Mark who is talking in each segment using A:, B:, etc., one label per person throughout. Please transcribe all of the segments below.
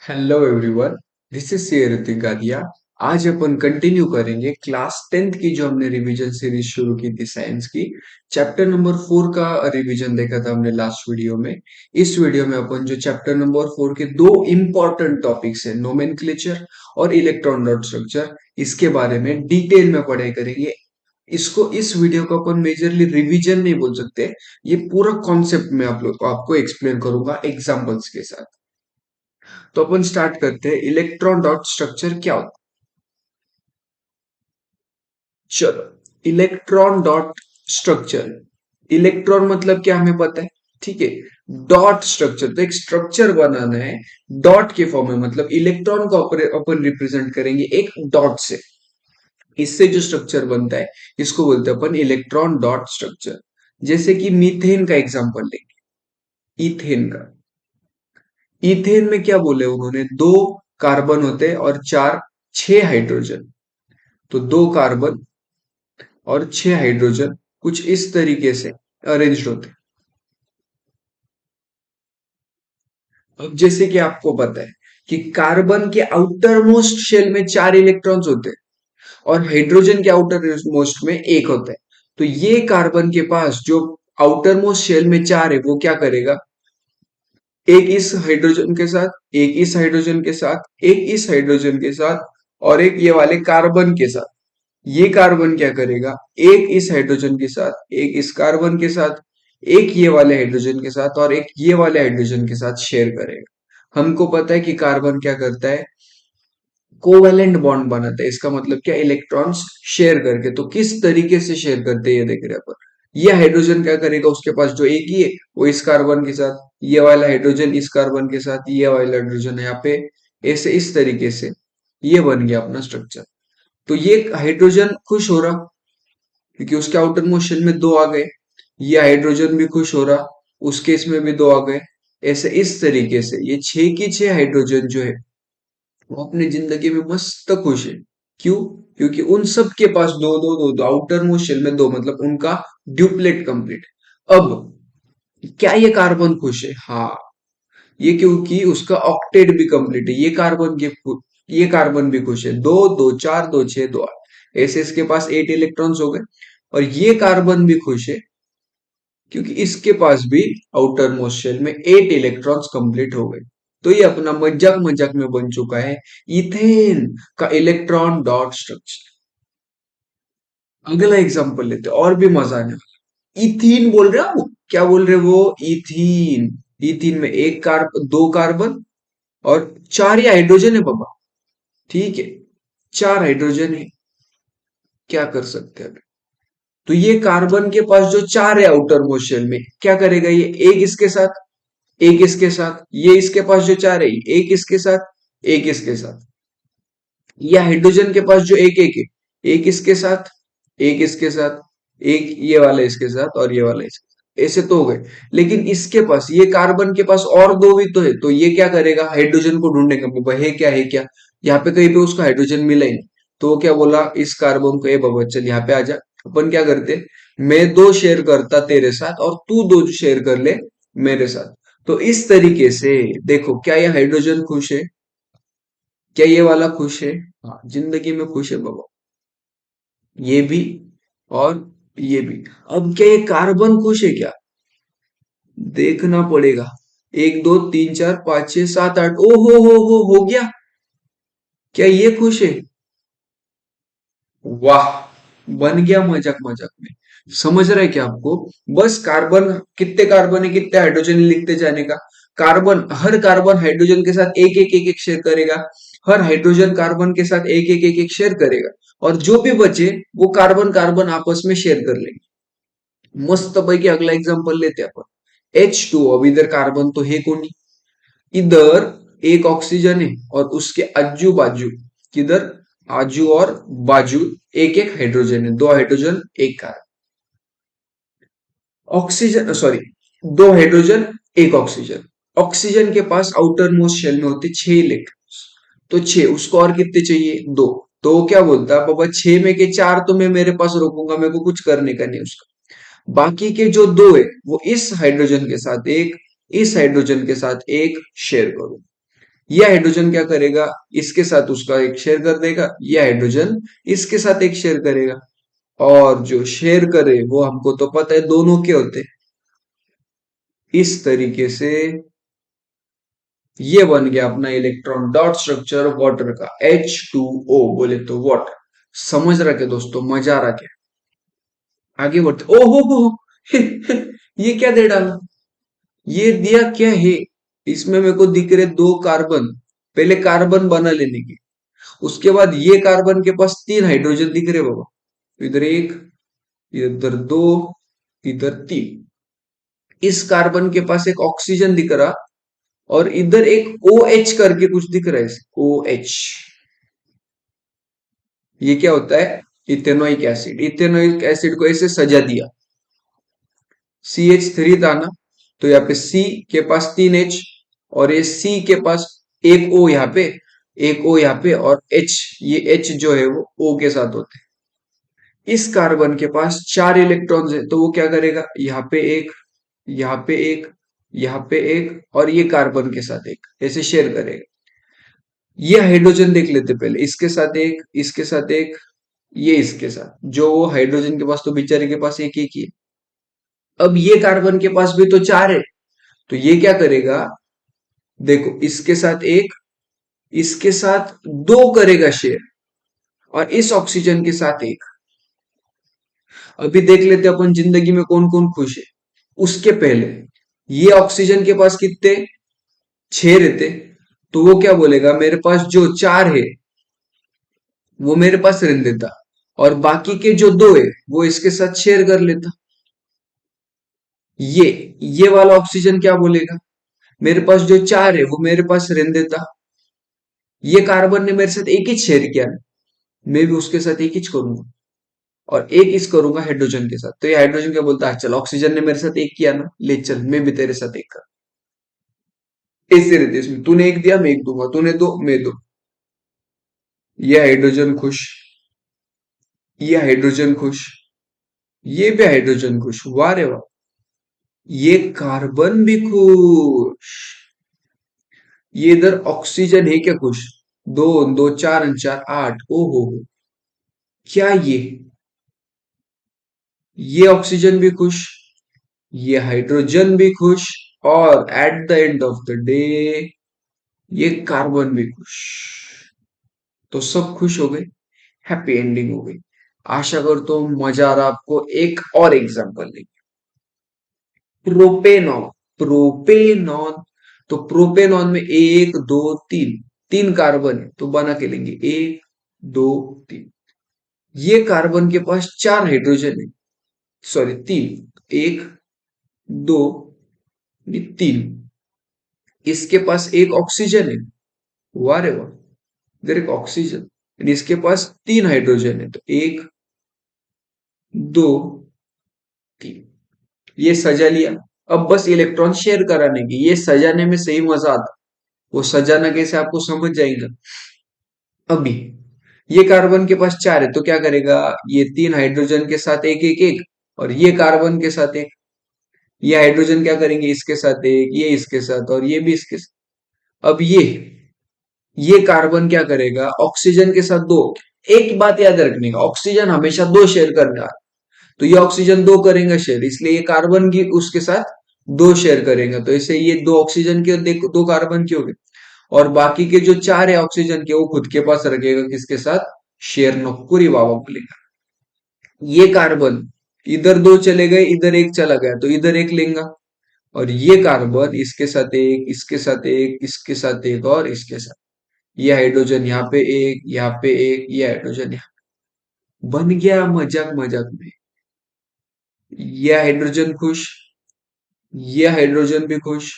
A: Hello everyone, this is C Ritik Gadia. आज अपन continue करेंगे क्लास 10th की जो हमने रिवीजन सीरीज शुरू की थी साइंस की। चैप्टर नंबर 4 का रिवीजन देखा था हमने लास्ट वीडियो में। इस वीडियो में अपन जो चैप्टर नंबर 4 के दो इंपॉर्टेंट टॉपिक्स है, नोमेनक्लेचर और इलेक्ट्रॉन डॉट स्ट्रक्चर, इसके बारे में डिटेल में पढ़ाई करेंगे। इस वीडियो को अपन मेजरली रिवीजन नहीं बोल सकते, ये पूरा कॉन्सेप्ट में आप लोग को आपको एक्सप्लेन करूंगा एग्जांपल्स के साथ। तो अपन स्टार्ट करते हैं, इलेक्ट्रॉन डॉट स्ट्रक्चर क्या होता है। चलो, इलेक्ट्रॉन डॉट स्ट्रक्चर, इलेक्ट्रॉन मतलब क्या हमें पता है, ठीक है। डॉट स्ट्रक्चर, तो एक स्ट्रक्चर बनाना है डॉट के फॉर्म में, मतलब इलेक्ट्रॉन को अपन रिप्रेजेंट करेंगे एक डॉट से। इससे जो स्ट्रक्चर बनता है इसको बोलते हैं अपन इलेक्ट्रॉन डॉट स्ट्रक्चर। जैसे कि मीथेन का एग्जांपल लेंगे, इथेन का। इथेन में क्या बोले उन्होंने, दो कार्बन होते हैं और चार छह हाइड्रोजन। तो दो कार्बन और छह हाइड्रोजन कुछ इस तरीके से अरेंज्ड होते हैं। अब जैसे कि आपको पता है कि कार्बन के आउटर मोस्ट शेल में चार इलेक्ट्रॉन्स होते हैं और हाइड्रोजन के आउटर मोस्ट में एक होता है। तो ये कार्बन के पास जो आउटर मोस्ट शेल में चार है वो क्या करेगा, एक इस हाइड्रोजन के साथ, एक इस हाइड्रोजन के साथ, एक इस हाइड्रोजन के साथ और एक ये वाले कार्बन के साथ। ये कार्बन क्या करेगा, एक इस हाइड्रोजन के साथ, एक इस कार्बन के साथ, एक ये वाले हाइड्रोजन के साथ और एक ये वाले हाइड्रोजन के साथ शेयर करेगा। हमको पता है कि कार्बन क्या करता है, कोवेलेंट बॉन्ड बनाता है। इसका मतलब क्या, इलेक्ट्रॉन्स शेयर करके। तो किस तरीके से शेयर करते हैं ये देख रहे हैं अपन। ये हाइड्रोजन क्या करेगा, उसके पास जो एक ही है वो इस कार्बन के साथ, ये वाला हाइड्रोजन इस कार्बन के साथ, ये वाला हाइड्रोजन यहाँ पे, ऐसे इस तरीके से ये बन गया अपना स्ट्रक्चर। तो ये हाइड्रोजन खुश हो रहा क्योंकि उसके आउटर मोशन में दो आ गए, ये हाइड्रोजन भी खुश हो रहा, उस केस में भी दो आ गए। ऐसे इस तरीके से ये छह की छह हाइड्रोजन जो है वो अपनी जिंदगी में मस्त खुश है। क्यों, क्योंकि उन सब के पास दो दो दो दो, आउटर मोस्ट शेल में दो, मतलब उनका ड्यूप्लेट कंप्लीट। अब क्या ये कार्बन खुश है, हाँ, ये क्योंकि उसका ऑक्टेट भी कंप्लीट है। ये कार्बन भी खुश है, दो दो चार दो छह दो आठ, ऐसे इसके पास 8 इलेक्ट्रॉन्स हो गए। और ये कार्बन भी खुश है क्योंकि इसके पास भी आउटर मोस्ट शेल में 8 इलेक्ट्रॉन्स कंप्लीट हो गए। तो ये अपना मजाक मजाक में बन चुका है इथेन का इलेक्ट्रॉन डॉट स्ट्रक्चर। अगला एग्जांपल लेते हैं और भी मजा आने वाला। इथीन बोल रहे हो, क्या बोल रहे हो, वो इथीन। इथीन में दो कार्बन और चार ही हाइड्रोजन है बाबा, ठीक है, चार हाइड्रोजन है। क्या कर सकते हैं, तो ये कार्बन के पास जो चार है आउटर मोस्ट शेल में, क्या करेगा, ये एक इसके साथ, एक इसके साथ, ये इसके पास जो चार है एक इसके साथ, एक इसके साथ। ये हाइड्रोजन के पास जो एक एक है, एक इसके साथ, एक इसके साथ, एक ये वाला इसके साथ और ये वाला इसके साथ, ऐसे तो हो गए। लेकिन इसके पास, ये कार्बन के पास और दो भी तो है, तो ये क्या करेगा, हाइड्रोजन को ढूंढेगा, बाबा है क्या, है क्या। यहाँ पे कहीं पे उसका हाइड्रोजन मिला ही नहीं। तो वो क्या बोला इस कार्बन को, ए बाबा चल यहाँ पे आ जा। अपन क्या करते, मैं दो शेयर करता तेरे साथ और तू दो शेयर कर ले मेरे साथ। तो इस तरीके से देखो, क्या ये हाइड्रोजन खुश है, क्या ये वाला खुश है, हाँ जिंदगी में खुश है बाबा, ये भी और ये भी। अब क्या ये कार्बन खुश है क्या, देखना पड़ेगा। एक दो तीन चार पांच छह सात आठ, ओ हो गया, क्या ये खुश है, वाह, बन गया मजाक मजाक में। समझ रहे क्या आपको, बस कार्बन, कितने कार्बन है कितने हाइड्रोजन है लिखते जाने का। कार्बन, हर कार्बन हाइड्रोजन के साथ एक एक शेयर करेगा, हर हाइड्रोजन कार्बन के साथ एक एक शेयर करेगा, और जो भी बचे वो कार्बन कार्बन आपस में शेयर कर लेंगे। मस्त पैकी अगला एग्जांपल लेते हैं अपन, H2। अब इधर कार्बन तो है कोनी, इधर एक ऑक्सीजन है और उसके आजू बाजू, किधर, आजू और बाजू एक एक हाइड्रोजन है, दो हाइड्रोजन एक कार्बन। ऑक्सीजन सॉरी, दो हाइड्रोजन एक ऑक्सीजन। ऑक्सीजन के पास आउटर मोस्ट शेल में होते छह इलेक्ट्रॉन्स, तो छह, उसको और कितने चाहिए, दो। तो वो क्या बोलता है, बाबा छह में के चार तो मैं मेरे पास रोकूंगा, मेरे को कुछ करने का नहीं उसका। बाकी के जो दो है वो इस हाइड्रोजन के साथ एक, इस हाइड्रोजन के साथ एक शेयर करूं। यह हाइड्रोजन क्या करेगा, इसके साथ उसका एक शेयर कर देगा, यह हाइड्रोजन इसके साथ एक शेयर करेगा, और जो शेयर करे वो हमको तो पता है दोनों के होते हैं। इस तरीके से ये बन गया अपना इलेक्ट्रॉन डॉट स्ट्रक्चर वाटर का, H2O बोले तो वाटर। समझ रखे दोस्तों, मजा आ रहा क्या? आगे बढ़ते, ओहो हो ये क्या दे डाला, ये दिया क्या है? इसमें मेरे को दिख रहे दो कार्बन, पहले कार्बन बना लेने की, उसके बाद ये कार्बन के पास तीन हाइड्रोजन दिख रहे बाबा, इधर एक, इधर दो, इधर तीन। इस कार्बन के पास एक ऑक्सीजन दिख रहा, और इधर एक OH करके कुछ दिख रहा है, OH। ये क्या होता है? Ethanoic acid. इथेनोइक एसिड को ऐसे सजा दिया, CH3 था ना, तो यहाँ पे C के पास तीन H, और ये C के पास एक O यहाँ पे, एक O यहाँ पे, और H, ये H जो है वो O के साथ होते हैं। इस कार्बन के पास चार इलेक्ट्रॉन्स है, तो वो क्या करेगा, यहाँ पे एक, यहाँ पे एक, यहाँ पे एक, और ये कार्बन के साथ एक, ऐसे शेयर करेगा। ये हाइड्रोजन देख लेते पहले, इसके साथ एक, इसके साथ एक, ये इसके साथ, जो हाइड्रोजन के पास तो बेचारे के पास एक एक ही है। अब ये कार्बन के पास भी तो चार है, तो ये क्या करेगा, देखो इसके साथ एक, इसके साथ दो करेगा शेयर, और इस ऑक्सीजन के साथ एक। अभी देख लेते अपन जिंदगी में कौन कौन खुश है। उसके पहले ये ऑक्सीजन के पास कितने, छह रहते, तो वो क्या बोलेगा, मेरे पास जो चार है वो मेरे पास रहने देता, और बाकी के जो दो है वो इसके साथ शेयर कर लेता। ये ये वाला ऑक्सीजन क्या बोलेगा, मेरे पास जो चार है वो मेरे पास रहने देता, ये कार्बन ने मेरे साथ एक ही शेयर किया ना, मैं भी उसके साथ एक ही करूंगा, और एक इस करूंगा हाइड्रोजन के साथ। तो ये हाइड्रोजन क्या बोलता है, चल ऑक्सीजन ने मेरे साथ एक किया ना, ले चल मैं भी तेरे साथ एक कर। ऐसे रहते इसमें, तूने एक दिया मैं एक दूंगा, तूने दो मैं दो। ये हाइड्रोजन खुश, ये हाइड्रोजन खुश, ये भी हाइड्रोजन खुश, वाह रे वाह। ये कार्बन भी खुश, ये इधर ऑक्सीजन है क्या खुश, दो दो चार चार आठ, ओ हो, क्या ये ऑक्सीजन भी खुश, ये हाइड्रोजन भी खुश, और at the end of the day ये कार्बन भी खुश। तो सब खुश हो गए, हैप्पी एंडिंग हो गई। आशा करता हूँ मजा आ रहा आपको। एक और एग्जांपल लेंगे, प्रोपेनॉन। प्रोपेनॉन, तो प्रोपेनॉन में एक दो तीन, तीन कार्बन है, तो बना के लेंगे एक दो तीन। ये कार्बन के पास चार हाइड्रोजन है, सॉरी तीन, एक दो, ये तीन। इसके पास एक ऑक्सीजन है, वाह रे वाह, इधर एक ऑक्सीजन, and इसके पास तीन हाइड्रोजन है, तो एक दो तीन। ये सजा लिया, अब बस इलेक्ट्रॉन शेयर कराने की, ये सजाने में सही मजा आता, वो सजाना कैसे आपको समझ जाएगा। अभी ये कार्बन के पास चार है, तो क्या करेगा, ये तीन हाइड्रोजन के साथ एक एक एक, और ये कार्बन के साथ एक, ये हाइड्रोजन क्या करेंगे, इसके साथ एक, ये इसके साथ, और ये भी इसके साथ। अब ये कार्बन क्या करेगा, ऑक्सीजन के साथ दो। एक बात याद रखने का, ऑक्सीजन हमेशा दो शेयर करने वाला, तो ये ऑक्सीजन दो करेंगे शेयर, इसलिए ये कार्बन की उसके साथ दो शेयर करेंगे, तो इसे ये दो ऑक्सीजन के देखो, दो कार्बन के हो गए, और बाकी के जो चार है ऑक्सीजन के वो खुद के पास रखेगा, किसके साथ, शेयर नौकुरी बाबा बोलेगा। ये कार्बन इधर दो चले गए, इधर एक चला गया, तो इधर एक लेंगा, और ये कार्बन इसके साथ एक, इसके साथ एक, इसके साथ एक, और इसके साथ, ये हाइड्रोजन यहाँ पे एक, यहाँ पे एक, ये हाइड्रोजन यहाँ, बन गया मजाक मजाक में। ये हाइड्रोजन खुश, ये हाइड्रोजन भी खुश,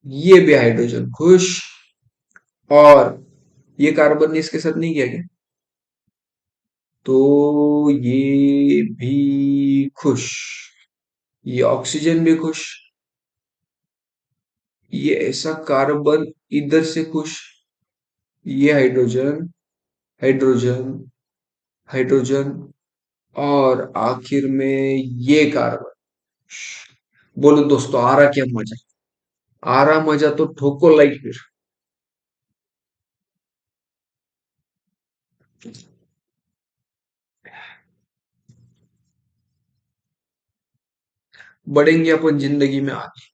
A: ये भी हाइड्रोजन खुश, और ये कार्बन ने इसके साथ नहीं किया क्या, तो ये भी खुश, ये ऑक्सीजन भी खुश, ये ऐसा कार्बन इधर से खुश, ये हाइड्रोजन, हाइड्रोजन, हाइड्रोजन, और आखिर में ये कार्बन। बोलो दोस्तों, आ रहा क्या मजा, आ रहा मजा तो ठोको लाइक फिर। बढ़ेंगे अपन जिंदगी में आगे।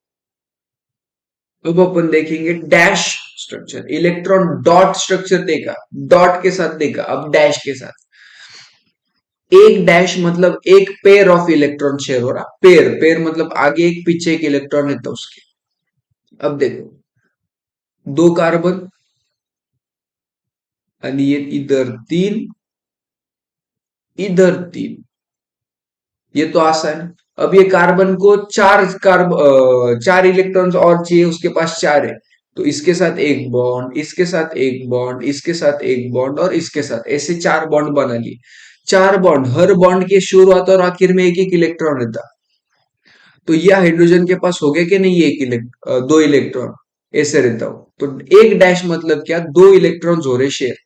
A: अब अपन देखेंगे dash structure. Electron dot structure देखा, डॉट के साथ देखा, अब डैश के साथ। एक डैश मतलब एक पेयर ऑफ इलेक्ट्रॉन शेयर हो रहा, पेयर पेयर मतलब आगे एक पीछे एक इलेक्ट्रॉन रहता उसके। अब देखो, दो कार्बन, आणि ये इधर तीन, इधर तीन, ये तो आसान है। अब ये कार्बन को चार इलेक्ट्रॉन्स और चाहिए, उसके पास चार है, तो इसके साथ एक बॉन्ड, इसके साथ एक बॉन्ड, इसके साथ एक बॉन्ड और इसके साथ, ऐसे चार बॉन्ड बना लिए। चार बॉन्ड, हर बॉन्ड के शुरुआत और आखिर में एक एक इलेक्ट्रॉन रहता। तो यह हाइड्रोजन के पास हो गया कि नहीं, दो इलेक्ट्रॉन ऐसे रहता हो, तो एक डैश मतलब क्या, दो इलेक्ट्रॉन्स हो रहे शेयर।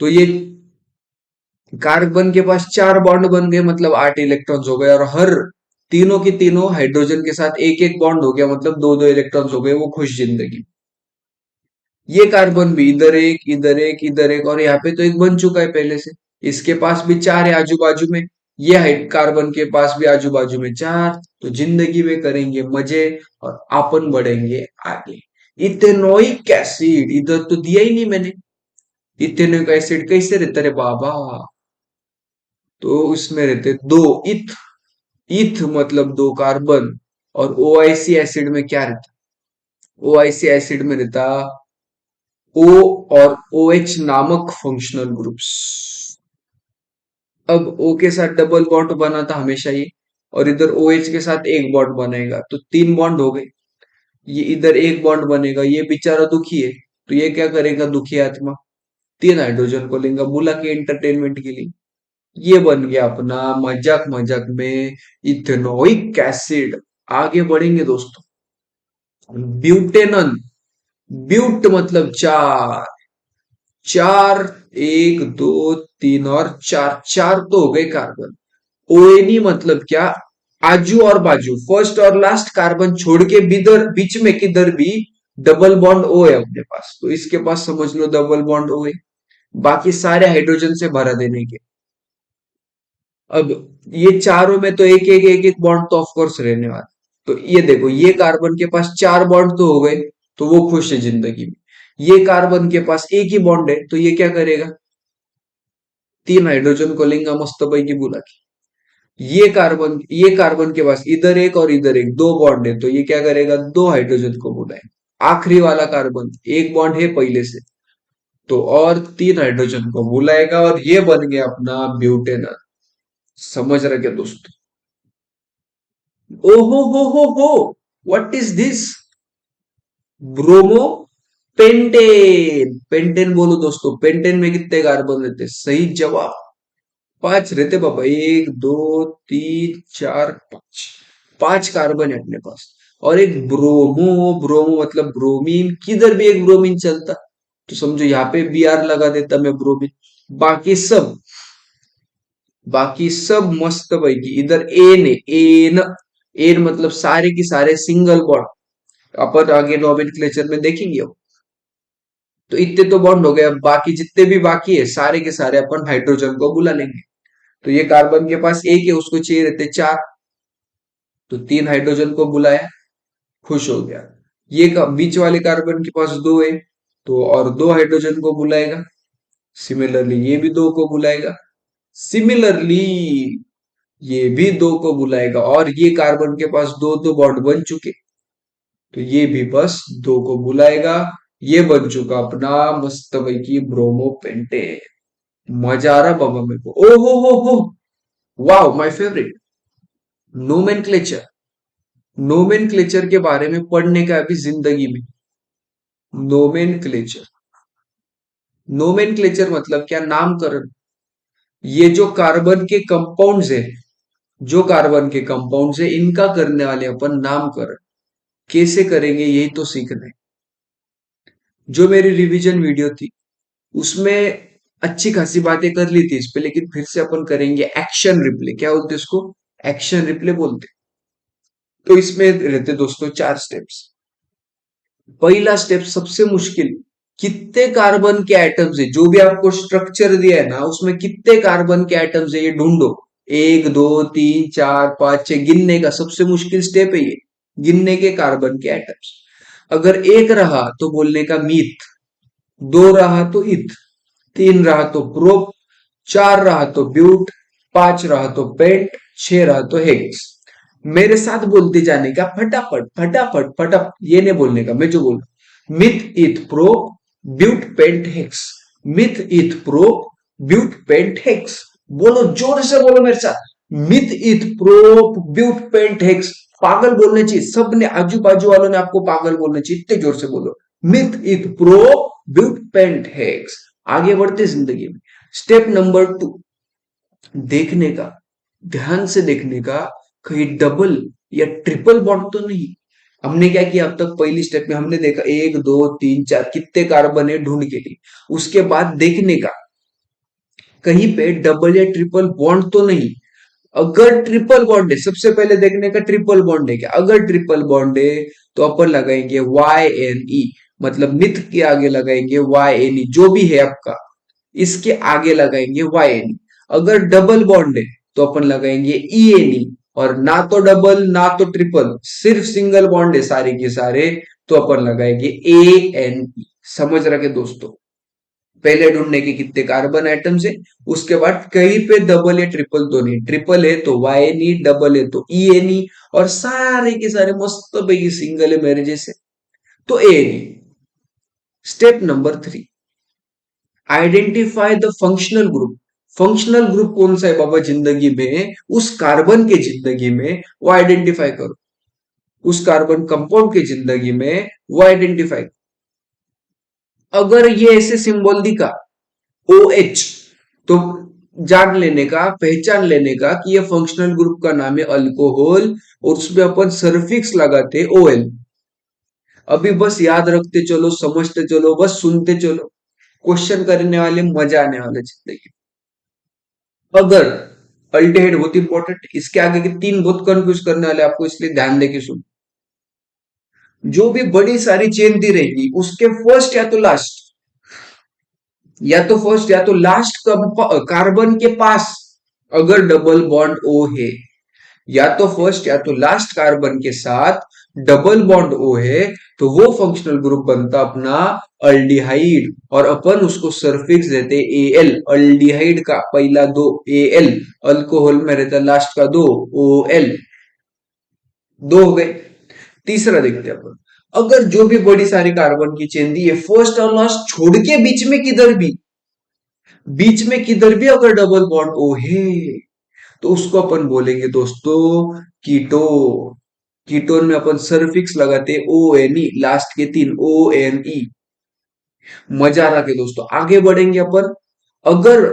A: तो ये कार्बन के पास चार बॉन्ड बन गए, मतलब आठ इलेक्ट्रॉन्स हो गए, और हर तीनों की तीनों हाइड्रोजन के साथ एक एक बॉन्ड हो गया, मतलब दो दो इलेक्ट्रॉन्स हो गए, वो खुश जिंदगी। ये कार्बन भी इधर एक, इधर एक, इधर एक, और यहाँ पे तो एक बन चुका है पहले से। इसके पास भी चार है आजू बाजू में, ये हाइड कार्बन के पास भी आजू बाजू में चार। तो जिंदगी में करेंगे मजे और अपन बढ़ेंगे आगे। इथेनोइक एसिड इधर तो दिया ही नहीं मैंने। इथेनोइक एसिड कैसे रहता रे बाबा, तो उसमें रहते दो इथ। इथ मतलब दो कार्बन। और ओआईसी एसिड में क्या रहता, ओआईसी एसिड में रहता ओ और ओएच नामक फंक्शनल ग्रुप्स। अब O के साथ डबल बॉन्ड बना था हमेशा ये, और इधर OH के साथ एक बॉन्ड बनेगा, तो तीन बॉन्ड हो गए। ये इधर एक बॉन्ड बनेगा, ये बेचारा दुखी है, तो ये क्या करेगा दुखी आत्मा, तीन हाइड्रोजन को लेगा बुला के एंटरटेनमेंट के लिए। ये बन गया अपना मजाक मजाक में इथेनोइक एसिड। आगे बढ़ेंगे दोस्तों, ब्यूटेनन। ब्यूट मतलब चार, चार, एक दो तीन और चार, चार तो हो गए कार्बन। ओएनी मतलब क्या, आजू और बाजू, फर्स्ट और लास्ट कार्बन छोड़ के बिदर बीच में किधर भी डबल बॉन्ड ओ है अपने पास, तो इसके पास समझ लो डबल बॉन्ड ओ है। बाकी सारे हाइड्रोजन से भरा देने के। अब ये चारों में तो एक एक बॉन्ड तो ऑफ कोर्स रहने वाला। तो ये देखो, ये कार्बन के पास चार बॉन्ड तो हो गए, तो वो खुश है जिंदगी में। ये कार्बन के पास एक ही बॉन्ड है, तो ये क्या करेगा, तीन हाइड्रोजन को लेगा मस्त की बुला के। ये कार्बन के पास इधर एक और इधर एक, दो बॉन्ड है, तो ये क्या करेगा, दो हाइड्रोजन को बुलाएगा। आखिरी वाला कार्बन एक बॉन्ड है पहले से, तो और तीन हाइड्रोजन को बुलाएगा, और ये बन गया अपना ब्यूटेन। समझ रहे क्या दोस्तों। ओहो हो, what is this, bromo pentane. Pentane बोलो दोस्तों, पेंटेन में कितने कार्बन रहते हैं? सही जवाब पांच रहते बाबा, एक दो तीन चार पांच। पांच कार्बन है अपने पास। और एक ब्रोमो, ब्रोमो मतलब ब्रोमीन, किधर भी एक ब्रोमीन चलता, तो समझो यहाँ पे बी आर लगा देता मैं, ब्रोमीन। बाकी सब, बाकी सब मस्त भाई की। इधर एन है, एन। एन मतलब सारे की सारे सिंगल बॉन्ड, अपन आगे नोमेनक्लेचर में देखेंगे अब। तो इतने तो बॉन्ड हो गए, अब बाकी जितने भी बाकी है सारे के सारे अपन हाइड्रोजन को बुला लेंगे। तो ये कार्बन के पास एक है, उसको चाहिए रहते चार, तो तीन हाइड्रोजन को बुलाया, खुश हो गया। बीच वाले कार्बन के पास दो है, तो और दो हाइड्रोजन को बुलाएगा। सिमिलरली ये भी दो को बुलाएगा। सिमिलरली ये भी दो को बुलाएगा, और ये कार्बन के पास दो दो बॉन्ड बन चुके, तो ये भी बस दो को बुलाएगा। ये बन चुका अपना मस्त भाई की ब्रोमो पेंटे। मजा आ रहा बाबा मेरे को, ओ हो, wow my favourite. Nomenclature, nomenclature के बारे में पढ़ने का अभी जिंदगी में। नोमेनक्लेचर, नोमेनक्लेचर मतलब क्या, नामकरण। ये जो कार्बन के कंपाउंड्स है, जो कार्बन के कंपाउंड्स है, इनका करने वाले अपन नामकरण। कैसे करेंगे यही तो सीखना है। जो मेरी रिवीजन वीडियो थी उसमें अच्छी खासी बातें कर ली थी इस पे, लेकिन फिर से अपन करेंगे एक्शन रिप्ले। क्या बोलते हैं इसको, एक्शन रिप्ले बोलते हैं। तो इसमें रहते दोस्तों चार स्टेप्स। पहला स्टेप सबसे मुश्किल, कितने कार्बन के एटम्स है, जो भी आपको स्ट्रक्चर दिया है ना उसमें कितने कार्बन के एटम्स है ये ढूंढो। एक दो तीन चार पांच छह, गिनने का सबसे मुश्किल स्टेप है ये, गिनने के कार्बन के एटम्स। अगर एक रहा तो बोलने का मीथ, दो रहा तो इथ, तीन रहा तो प्रोप, चार रहा तो ब्यूट, पांच रहा तो पेंट, छह रहा तो हेक्स। मेरे साथ बोलते जाने का, फटाफट फटाफट फटाफट, ये नहीं बोलने का मैं जो बोल रहा हूं। Meth eth prop but pent hex, meth eth prop but pent hex. बोलो, जोर से बोलो मेरे साथ, myth eth prop but pent hex. पागल बोलने चाहिए सबने, आजू बाजू वालों ने आपको पागल बोलने चाहिए, इतने जोर से बोलो, myth eth prop but pent hex. आगे बढ़ते जिंदगी में। स्टेप नंबर 2, देखने का, ध्यान से देखने का, कहीं डबल या ट्रिपल बॉन्ड तो नहीं। हमने क्या किया अब तक, पहली स्टेप में हमने देखा एक दो तीन चार कितने कार्बन है ढूंढ के लिए। उसके बाद देखने का, कहीं पे डबल या ट्रिपल बॉन्ड तो नहीं। अगर ट्रिपल बॉन्ड है, सबसे पहले देखने का ट्रिपल बॉन्ड है क्या। अगर ट्रिपल बॉन्ड है तो अपन लगाएंगे YNE, मतलब मिथ के आगे लगाएंगे YNE, जो भी है आपका इसके आगे लगाएंगे YNE। अगर डबल बॉन्ड है तो अपन लगाएंगे ENE, और ना तो डबल ना तो ट्रिपल, सिर्फ सिंगल बॉन्ड है सारे के सारे, तो अपन लगाएंगे ANE। समझ रखे दोस्तों, पहले ढूंढने के कितने कार्बन एटम्स है, उसके बाद कहीं पे डबल या ट्रिपल तो नहीं, ट्रिपल है तो YNE, डबल है तो ENE, और सारे के सारे मस्त भाई सिंगल है मेरे जैसे तो ANE। Step number 3, identify the functional group. Functional group कौन सा है बाबा जिंदगी में, उस कार्बन के जिंदगी में वो आइडेंटिफाई करो, उस कार्बन कंपाउंड के जिंदगी में वो आइडेंटिफाई। अगर ये ऐसे सिंबल दिखा OH, तो जान लेने का, पहचान लेने का कि ये फंक्शनल ग्रुप का नाम है अल्कोहल, और उसमें अपन सरफिक्स लगाते OL। अभी बस याद रखते चलो, समझते चलो, बस सुनते चलो, क्वेश्चन करने वाले मजा आने वाला जिंदगी। अगर अल्डेहाइड बहुत इंपॉर्टेंट, इसके आगे के तीन बहुत कंफ्यूज करने वाले आपको, इसलिए ध्यान देके सुन। जो भी बड़ी सारी चेन दी रहेगी उसके फर्स्ट या तो लास्ट, या तो लास्ट कार्बन के पास अगर डबल बॉन्ड O है, या तो फर्स्ट या तो लास्ट कार्बन के साथ डबल बॉन्ड O है, तो वो फंक्शनल ग्रुप बनता अपना अल्डिहाइड, और अपन उसको सरफिक्स देते Al। अल्डिहाइड का पहला दो Al, अल्कोहल में रहता लास्ट का दो OL। दो हो गए। तीसरा देखते हैं अपन, अगर जो भी बड़ी सारी कार्बन की चेन दी है फर्स्ट और लास्ट छोड़ के बीच में किधर भी अगर डबल बॉन्ड O है, तो उसको अपन बोलेंगे दोस्तों कीटो। कीटोन में अपन सरफिक्स लगाते ONE, लास्ट के तीन ONE। मजा आ रहा है दोस्तों, आगे बढ़ेंगे अपन। अगर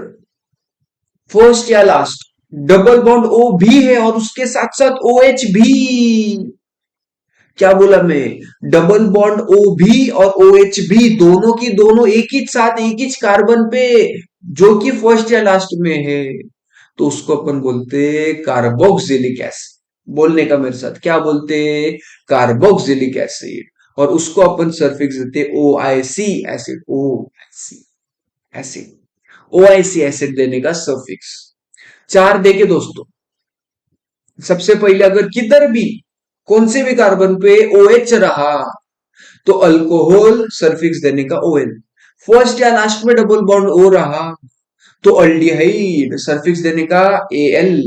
A: फर्स्ट या लास्ट डबल बॉन्ड O भी है और उसके साथ साथ OH भी, क्या बोला मैं, डबल बॉन्ड O भी और OH भी, दोनों की दोनों एक ही साथ एक ही कार्बन पे, जो कि फर्स्ट या लास्ट में है, तो उसको अपन बोलते कार्बोक्सिलिक एसिड। बोलने का मेरे साथ, क्या बोलते, कार्बोक्सिलिक एसिड। और उसको अपन सरफिक्स देते OIC acid, OIC acid, OIC acid देने का सरफिक्स। चार देखे दोस्तों, सबसे पहले अगर किधर भी कौन से भी कार्बन पे OH रहा तो अल्कोहल, सरफिक्स देने का OL। फर्स्ट या लास्ट में डबल बॉन्ड O रहा तो अल्डिहाइड, सरफिक्स देने का AL।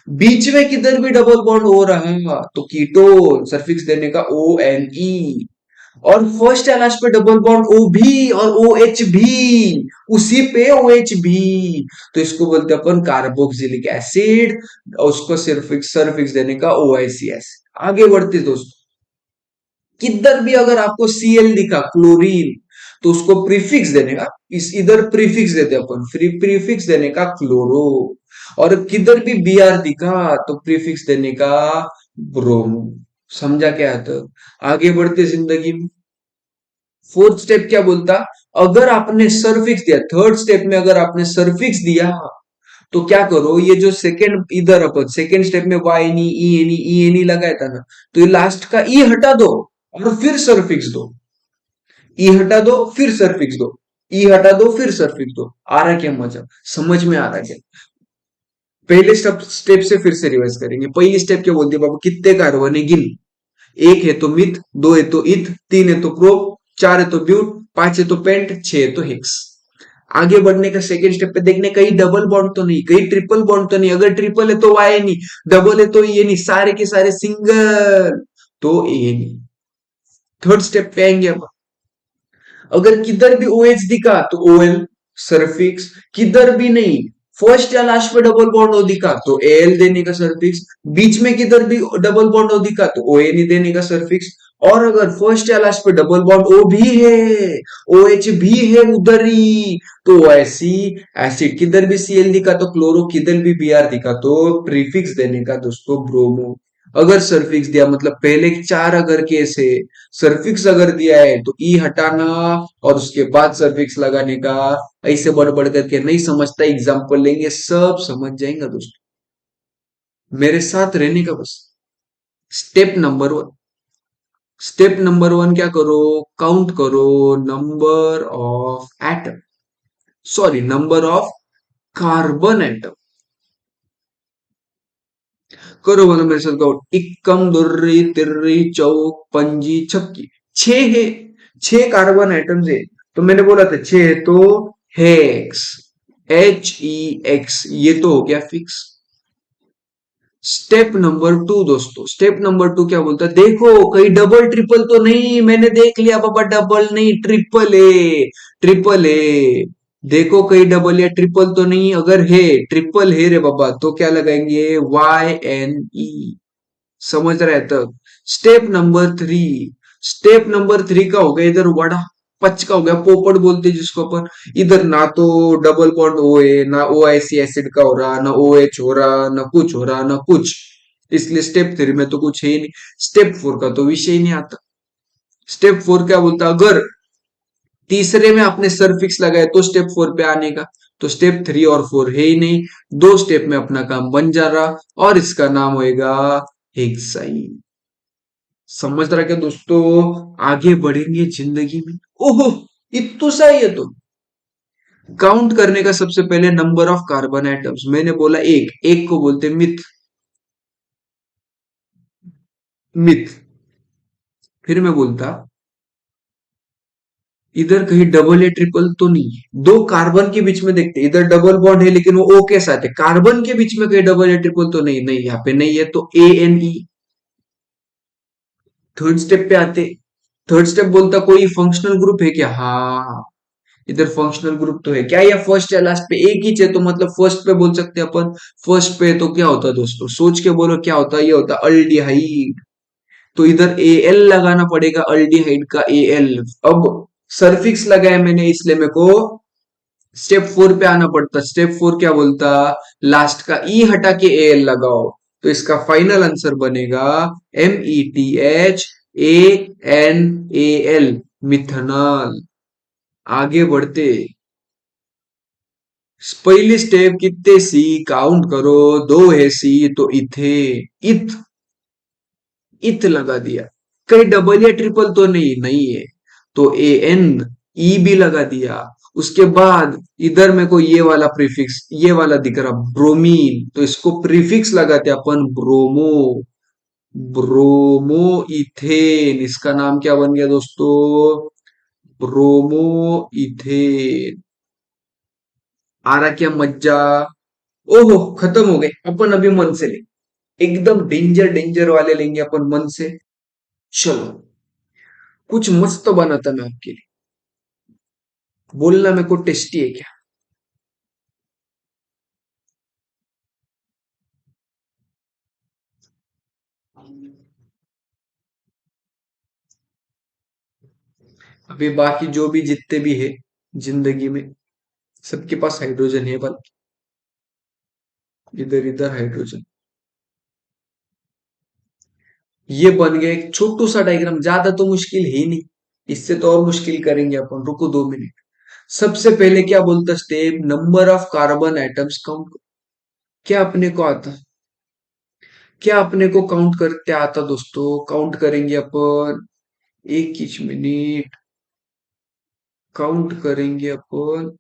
A: बीच में किधर भी डबल बॉन्ड O रहा तो कीटोन, सरफिक्स देने का ONE। और फर्स्ट या लास्ट पे डबल बॉन्ड O भी और OH भी, उसी पे OH भी, तो इसको बोलते हैं अपन कार्बोक्सिलिक एसिड, और उसको सरफिक्स देने का OICS। आगे बढ़ते दोस्तों, किधर भी अगर आपको Cl दिखा, क्लोरीन, तो उसको प्रीफिक्स देने का, इस इधर प्रीफिक्स देते अपन, प्रीफिक्स देने का क्लोरो। और किधर भी Br दिखा तो प्रीफिक्स देने का ब्रोमो। समझा क्या है तो। आगे बढ़ते जिंदगी में, फोर्थ स्टेप क्या बोलता, अगर आपने सरफिक्स दिया, थर्ड स्टेप में अगर आपने सरफिक्स दिया तो क्या करो, ये जो सेकंड इधर अपन सेकंड स्टेप में YNE ENE लगाया था ना, तो ये लास्ट का E हटा दो और फिर सरफिक्स दो। ई हटा दो फिर सरफिक्स दो, ई हटा दो फिर सरफिक्स दो। आ रहा क्या मजा, समझ में आ रहा क्या? पहले स्टेप स्टेप से फिर से रिवाइज करेंगे। पहली स्टेप क्या बोलती है बाबू, कितने कार्बन है गिन। एक है तो मिथ, दो है तो इथ, तीन है तो प्रोप, चार है तो ब्यूट, पांच है तो पेंट, छह है तो हेक्स। आगे बढ़ने का सेकंड स्टेप पे देखने कहीं डबल बॉन्ड तो नहीं, कहीं ट्रिपल बॉन्ड तो नहीं। अगर ट्रिपल है तो वाई नहीं, डबल है तो ये नहीं, सारे के सारे सिंगल तो ए नहीं। थर्ड स्टेप पे आएंगे अब। अगर किधर भी ओ एच दिखा तो ओ एल सरफिक्स, किधर भी नहीं, फर्स्ट या लास्ट पे डबल बॉन्ड ओ दिखा तो ए एल देने का सरफिक्स, बीच में किधर भी डबल बॉन्ड ओ दिखा तो ओ ए नहीं देने का सरफिक्स। और अगर फर्स्ट या लास्ट पे डबल बॉन्ड ओ भी है, ओ एच भी है उधर ही, तो ऐसी एसिड किधर भी सी एल दिखा तो क्लोरो, किधर भी बी आर दिखा तो प्रीफिक्स देने का दोस्तों ब्रोमो। अगर सरफिक्स दिया मतलब पहले चार अगर केस है, सरफिक्स अगर दिया है तो ई हटाना और उसके बाद सरफिक्स लगाने का। ऐसे बढ़ बढ़ करके नहीं समझता, एग्जाम्पल लेंगे सब समझ जाएंगे दोस्तों, मेरे साथ रहने का बस। Step number one, step number one क्या करो, काउंट करो number of atom, sorry number of carbon atom. करो बोलो मेरे साथ, काउंट, इक्कम दुर्री तिर्री चौक पंजी छक्की। छह है, छह कार्बन एटम्स है। तो मैंने बोला था छह है तो हेक्स, एच ई एक्स, ये तो हो गया फिक्स। स्टेप नंबर टू दोस्तों, स्टेप नंबर टू क्या बोलता है, देखो कहीं डबल ट्रिपल तो नहीं, मैंने देख लिया बाबा, डबल नहीं ट्रिपल है, ट्रिपल है। देखो कहीं डबल या ट्रिपल तो नहीं, अगर है ट्रिपल है रे बाबा तो क्या लगाएंगे, वाई एन ई। समझ रहे तक। Step number three, step number three का हो गया इधर वड़ा, पच का हो गया, पोपट बोलते हैं जिसको अपन। इधर ना तो डबल बॉन्ड ओ है, ना ओ आई सी एसिड का हो रहा, ना ओ एच हो रहा, ना कुछ हो रहा, ना कुछ। इसलिए स्टेप थ्री में तो कुछ है ही नहीं। स्टेप फोर का तो विषय ही नहीं आता। स्टेप फोर क्या बोलता, अगर तीसरे में आपने सरफिक्स लगाया तो स्टेप फोर पे आने का। तो स्टेप थ्री और फोर है ही नहीं, दो स्टेप में अपना काम बन जा रहा, और इसका नाम होएगा हेक्साइन। समझ रहा क्या दोस्तों? आगे बढ़ेंगे जिंदगी में। ओहो, इतना सा ही है तो। काउंट करने का सबसे पहले नंबर ऑफ कार्बन एटम्स, मैंने बोला एक, एक को बोलते मिथ, मिथ। फिर मैं बोलता इधर कहीं डबल या ट्रिपल तो नहीं है, दो कार्बन के बीच में देखते इधर डबल बॉन्ड है लेकिन वो ओ के साथ है, कार्बन के बीच में कहीं डबल या ट्रिपल तो नहीं, नहीं यहाँ पे नहीं है तो A N E. Third step पे आते, थर्ड स्टेप बोलता कोई फंक्शनल ग्रुप है क्या, हाँ इधर फंक्शनल ग्रुप तो है क्या, या फर्स्ट या लास्ट पे एक ही है तो मतलब फर्स्ट पे बोल सकते हैं अपन। फर्स्ट पे तो क्या होता है दोस्तों, सोच के बोलो क्या होता है, ये होता है अल्डिहाइड। तो इधर ए एल लगाना पड़ेगा, अल्डिहाइड का ए एल। अब सरफिक्स लगाया मैंने इसलिए मेरे को स्टेप फोर पे आना पड़ता। स्टेप फोर क्या बोलता, लास्ट का ई हटा के ए एल लगाओ। तो इसका फाइनल आंसर बनेगा M E T H A N A L, methanal. आगे बढ़ते, पहली स्टेप कितने सी, काउंट करो, दो है सी तो इथे, इथ, इथ लगा दिया। कहीं डबल या ट्रिपल तो नहीं, नहीं है तो ए एन, ई भी लगा दिया। उसके बाद इधर में को ये वाला प्रीफिक्स, ये वाला दिख रहा ब्रोमीन, तो इसको प्रीफिक्स लगाते अपन ब्रोमो, ब्रोमो इथेन। इसका नाम क्या बन गया दोस्तों, ब्रोमो इथेन। आ रहा क्या मज्जा? ओहो, खत्म हो गए अपन, अभी मन से ले, एकदम डेंजर डेंजर वाले लेंगे अपन मन से। चलो, कुछ मस्त बना था मैं आपके लिए, बोलना मेरे को टेस्टी है क्या? अभी बाकी जो भी जितने भी है जिंदगी में, सबके पास हाइड्रोजन है, बल इधर इधर हाइड्रोजन। ये बन गया एक छोटू सा डायग्राम, ज्यादा तो मुश्किल है ही नहीं, इससे तो और मुश्किल करेंगे अपन, रुको 2 मिनट। सबसे पहले क्या बोलता step, number of carbon atoms count. क्या अपने को आता, क्या अपने को काउंट करते आता दोस्तों, काउंट करेंगे अपन, एक ही मिनट। काउंट करेंगे अपन।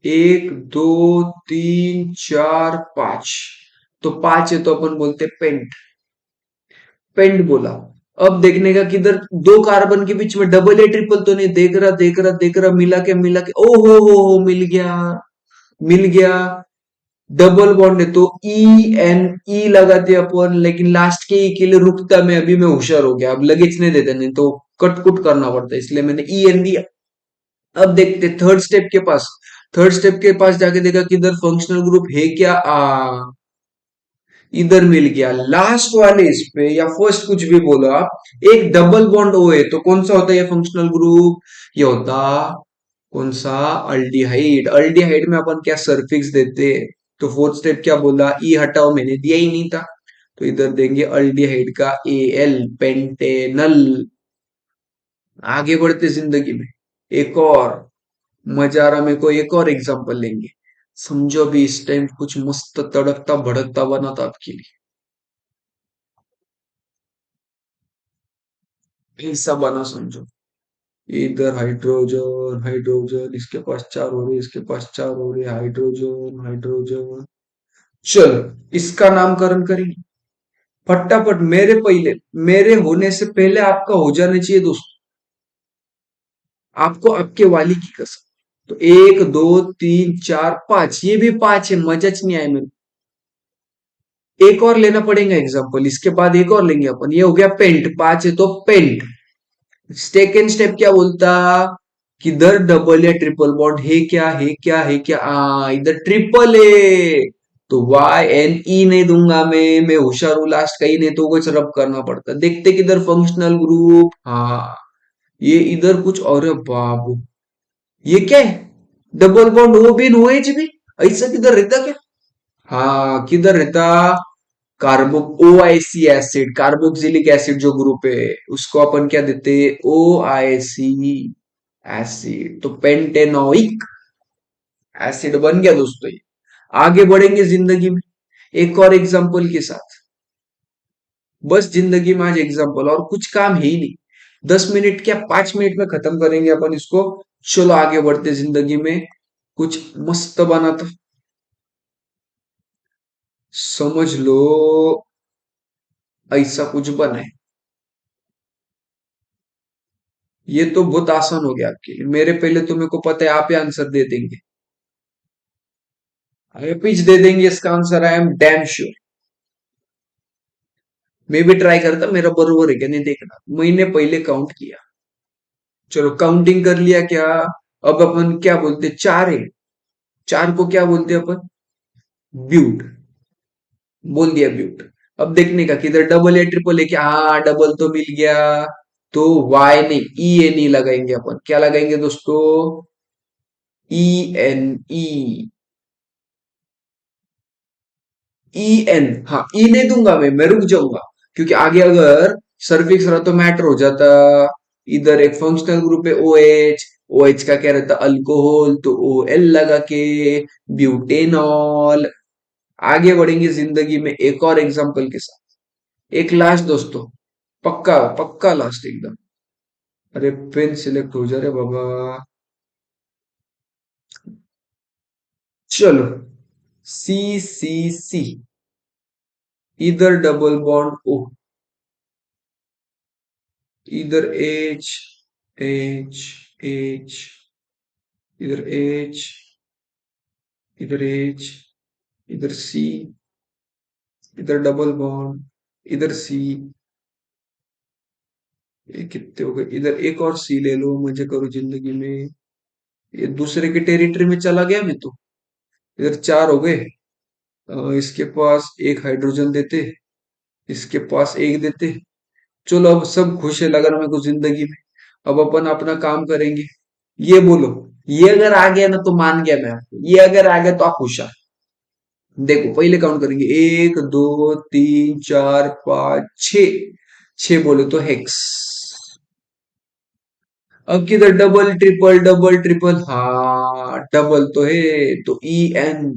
A: 1 2 3 4 5। तो 5 है तो अपन बोलते पेंट। पेंट बोला। अब देखने का किधर दो कार्बन के बीच में डबल ए ट्रिपल तो नहीं, देख रहा देख रहा देख रहा, मिला के ओ हो मिल गया। मिल गया। डबल बॉन्ड है तो ई एन ई लगाते अपन, लेकिन लास्ट के ई के लिए रुकता मैं, अभी मैं होशियार हो गया, अब लगेज नहीं देते, नहीं तो कट कुट करना पड़ता, इसलिए मैंने ई एन दिया। अब देखते थर्ड स्टेप के पास। थर्ड स्टेप के पास जाके देखा किधर फंक्शनल ग्रुप है क्या, इधर मिल गया लास्ट वाले इस पे, या फर्स्ट कुछ भी बोलो आप, एक डबल बॉन्ड ओ है तो कौन सा होता है ये फंक्शनल ग्रुप, ये होता कौन सा, अल्डिहाइड। अल्डिहाइड में अपन क्या सरफिक्स देते, तो फोर्थ स्टेप क्या बोला, ई हटाओ, मैंने दिया ही नहीं था, तो इधर देंगे अल्डिहाइड का ए एल, पेंटेनल। आगे बढ़ते जिंदगी में, एक और मजा आ रहा मेरे को, एक और एग्जांपल लेंगे। समझो भी इस टाइम कुछ मस्त तड़कता भड़कता बना था आपके लिए, ऐसा बना समझो। इधर हाइड्रोजन हाइड्रोजन, इसके पास 4 हो रहे, इसके पास 4 हो रहे, हाइड्रोजन हाइड्रोजन। चलो इसका नामकरण करेंगे फटाफट, मेरे होने से पहले आपका हो जाना चाहिए दोस्तों, आपको आपके वाली की कसम। तो 1 2 3 4 5, ये भी 5 है, मजा नहीं आया मेरे को। एक और लेना पड़ेगा एग्जाम्पल, इसके बाद एक और लेंगे अपन, ये हो गया पेंट, 5 है तो पेंट। सेकेंड स्टेप क्या बोलता, किधर डबल या ट्रिपल बॉन्ड है क्या, है क्या, है क्या, इधर ट्रिपल है, तो वाई एन ई नहीं दूंगा मैं होशियार हूं, लास्ट का ही नहीं तो कुछ रब करना पड़ता, देखते किधर फंक्शनल ग्रुप, हाँ ये इधर कुछ और, बाबू ये क्या है, डबल बॉन्ड ओ भी नो एच भी, ऐसा किधर रहता क्या, हाँ किधर रहता, कार्बो ओ आई सी एसिड, कार्बोक्सिलिक एसिड जो ग्रुप है उसको अपन क्या देते, ओ आई सी एसिड, तो पेंटेनोइक एसिड बन गया दोस्तों ये। आगे बढ़ेंगे जिंदगी में एक और एग्जांपल के साथ, बस जिंदगी में आज एग्जांपल और कुछ काम है ही नहीं, 10 मिनट क्या 5 मिनट में खत्म करेंगे अपन इसको। चलो आगे बढ़ते जिंदगी में, कुछ मस्त बना था, समझ लो ऐसा कुछ बना है। ये तो बहुत आसान हो गया आपके लिए, मेरे पहले तो मेरे को पता है आप ही आंसर दे देंगे, पिच दे देंगे इसका answer, I am damn sure. मैं भी ट्राई करता मेरा बरोबर है क्या नहीं देखना, महीने पहले काउंट किया। चलो काउंटिंग कर लिया क्या, अब अपन क्या बोलते, 4 है, 4 को क्या बोलते अपन, ब्यूट, बोल दिया ब्यूट। अब देखने का किधर डबल या ट्रिपल है क्या, हाँ डबल तो मिल गया, तो वाई नहीं ई एन ई लगाएंगे अपन, क्या लगाएंगे दोस्तों, E N E, E N, हाँ ई नहीं दूंगा मैं रुक जाऊंगा, क्योंकि आगे अगर सर्फिक्स रहा तो मैटर हो जाता। इधर एक फंक्शनल ग्रुप है ओ एच, ओ एच का क्या रहता अल्कोहल, तो ओ एल लगा के ब्यूटेनॉल। आगे बढ़ेंगे जिंदगी में एक और एग्जांपल के साथ, एक लास्ट दोस्तों, पक्का पक्का लास्ट एकदम। अरे पेन सिलेक्ट हो जा रे बाबा, चलो सी सी सी, इधर डबल बॉन्ड ओ, इधर एच एच एच, इधर एच, इधर एच, इधर सी, इधर डबल बॉन्ड, इधर सी, ये कितने हो गए, इधर एक और सी ले लो, मजे करो जिंदगी में। ये दूसरे के टेरिटरी में चला गया मैं तो, इधर 4 हो गए, इसके पास एक हाइड्रोजन देते, इसके पास एक देते। चलो अब सब खुश है लग रहा मेरे को जिंदगी में, अब अपन अपना काम करेंगे। ये बोलो, ये अगर आ गया ना तो मान गया मैं आपको, ये अगर आ गया तो आप खुश। देखो पहले काउंट करेंगे, 1 2 3 4 5 6, 6 बोले तो हेक्स। अब किधर डबल ट्रिपल, हाँ डबल तो है, तो ई एन,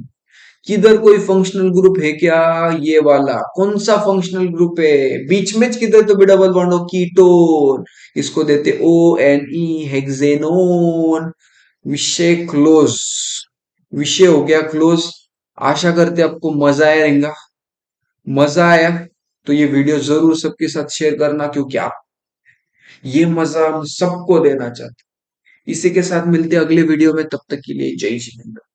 A: किधर कोई फंक्शनल ग्रुप है क्या? ये वाला कौन सा फंक्शनल ग्रुप है? बीच में किधर तो भी डबल बॉन्ड हो, कीटोन। इसको देते ONE, हेक्सेनोन। विषय क्लोज। विषय हो गया क्लोज। आशा करते आपको मजा आया रहेगा। मजा आया तो ये वीडियो जरूर सबके साथ शेयर करना, क्योंकि आप ये मजा हम सबको देना चाहते हैं। इसी के साथ मिलते हैं अगले वीडियो में, तब तक के लिए जय श्री राम।